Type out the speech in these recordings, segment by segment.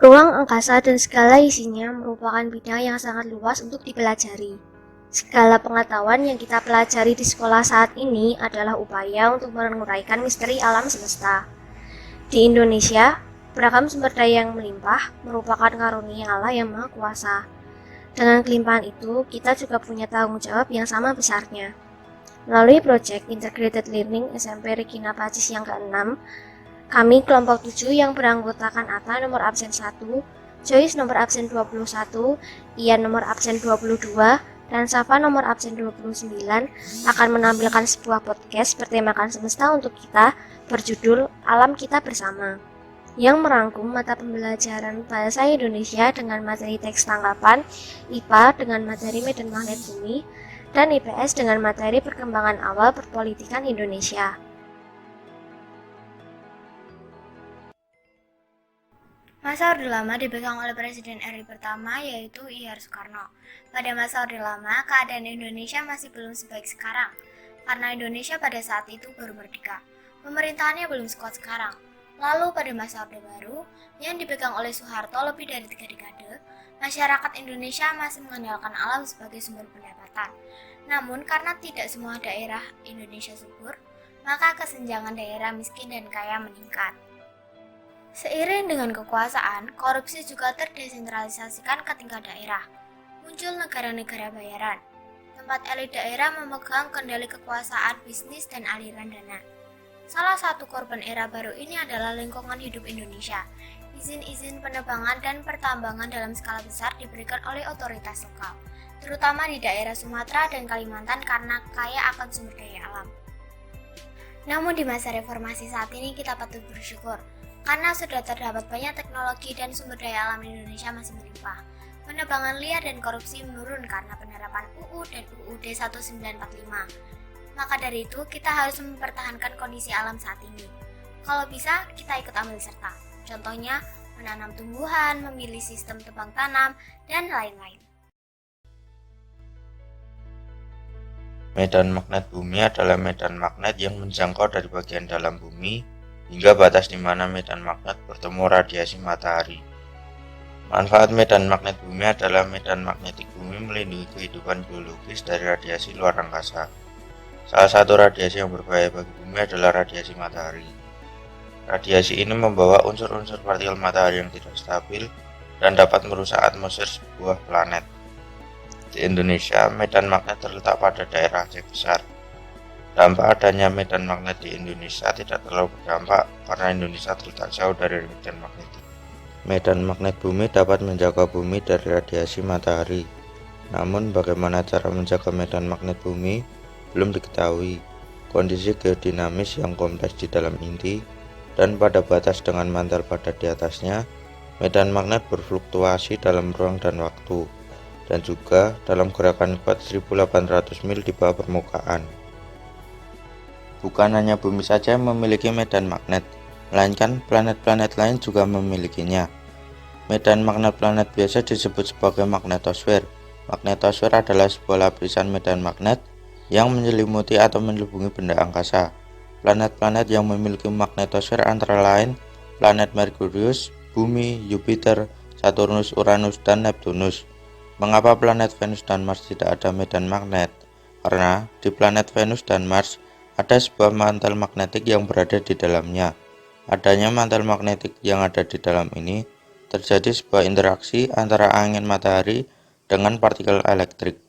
Ruang angkasa dan segala isinya merupakan bidang yang sangat luas untuk dipelajari. Segala pengetahuan yang kita pelajari di sekolah saat ini adalah upaya untuk menguraikan misteri alam semesta. Di Indonesia, beragam sumber daya yang melimpah merupakan karunia Allah yang Maha Kuasa. Dengan kelimpahan itu, kita juga punya tanggung jawab yang sama besarnya. Melalui proyek Integrated Learning SMP Regina Pacis yang ke-6, kami kelompok 7 yang beranggotakan Atta nomor absen 1, Joyce nomor absen 21, Ian nomor absen 22, dan Safa nomor absen 29 akan menampilkan sebuah podcast bertemakan semesta untuk kita berjudul Alam Kita Bersama, yang merangkum mata pembelajaran Bahasa Indonesia dengan materi teks tanggapan, IPA dengan materi medan magnet bumi, dan IPS dengan materi perkembangan awal perpolitikan Indonesia. Masa Orde Lama dipegang oleh Presiden RI pertama yaitu I.R. Soekarno. Pada masa Orde Lama, keadaan Indonesia masih belum sebaik sekarang, karena Indonesia pada saat itu baru merdeka. Pemerintahannya belum sekuat sekarang. Lalu pada masa Orde Baru, yang dipegang oleh Soeharto lebih dari 3 dekade, masyarakat Indonesia masih mengandalkan alam sebagai sumber pendapatan. Namun karena tidak semua daerah Indonesia subur, maka kesenjangan daerah miskin dan kaya meningkat. Seiring dengan kekuasaan, korupsi juga terdesentralisasikan ke tingkat daerah. Muncul negara-negara bayaran, tempat elit daerah memegang kendali kekuasaan, bisnis, dan aliran dana. Salah satu korban era baru ini adalah lingkungan hidup Indonesia. Izin-izin penebangan dan pertambangan dalam skala besar diberikan oleh otoritas lokal, terutama di daerah Sumatera dan Kalimantan karena kaya akan sumber daya alam. Namun di masa reformasi saat ini kita patut bersyukur, karena sudah terdapat banyak teknologi dan sumber daya alam Indonesia masih melimpah. Penebangan liar dan korupsi menurun karena penerapan UU dan UUD 1945. Maka dari itu, kita harus mempertahankan kondisi alam saat ini. Kalau bisa, kita ikut ambil serta. Contohnya, menanam tumbuhan, memilih sistem tebang tanam, dan lain-lain. Medan magnet bumi adalah medan magnet yang menjangkau dari bagian dalam bumi hingga batas di mana medan magnet bertemu radiasi matahari. Manfaat medan magnet bumi adalah medan magnetik bumi melindungi kehidupan biologis dari radiasi luar angkasa. Salah satu radiasi yang berbahaya bagi bumi adalah radiasi matahari. Radiasi ini membawa unsur-unsur partikel matahari yang tidak stabil dan dapat merusak atmosfer sebuah planet. Di Indonesia, medan magnet terletak pada daerah Aceh Besar. Dampak adanya medan magnet di Indonesia tidak terlalu berdampak karena Indonesia terletak jauh dari medan magnetik. Medan magnet bumi dapat menjaga bumi dari radiasi matahari. Namun bagaimana cara menjaga medan magnet bumi belum diketahui. Kondisi geodinamis yang kompleks di dalam inti dan pada batas dengan mantel padat di atasnya, medan magnet berfluktuasi dalam ruang dan waktu, dan juga dalam gerakan kuat 1800 mil di bawah permukaan. Bukan hanya bumi saja yang memiliki medan magnet, melainkan planet-planet lain juga memilikinya. Medan magnet planet biasa disebut sebagai magnetosfer. Magnetosfer adalah sebuah lapisan medan magnet yang menyelimuti atau melindungi benda angkasa. Planet-planet yang memiliki magnetosfer antara lain planet Merkurius, Bumi, Jupiter, Saturnus, Uranus, dan Neptunus. Mengapa planet Venus dan Mars tidak ada medan magnet? Karena di planet Venus dan Mars ada sebuah mantel magnetik yang berada di dalamnya. Adanya mantel magnetik yang ada di dalam ini terjadi sebuah interaksi antara angin matahari dengan partikel elektrik.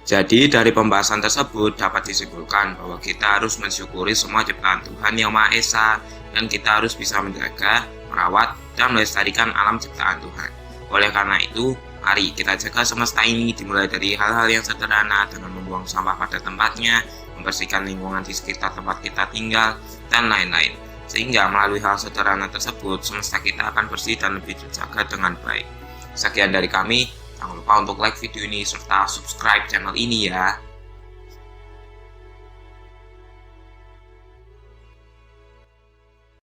Jadi dari pembahasan tersebut dapat disimpulkan bahwa kita harus mensyukuri semua ciptaan Tuhan Yang Maha Esa dan kita harus bisa menjaga, merawat, dan melestarikan alam ciptaan Tuhan. Oleh karena itu, mari kita jaga semesta ini dimulai dari hal-hal yang sederhana dengan membuang sampah pada tempatnya, membersihkan lingkungan di sekitar tempat kita tinggal, dan lain-lain. Sehingga melalui hal sederhana tersebut, semesta kita akan bersih dan lebih terjaga dengan baik. Sekian dari kami. Jangan lupa untuk like video ini serta subscribe channel ini ya.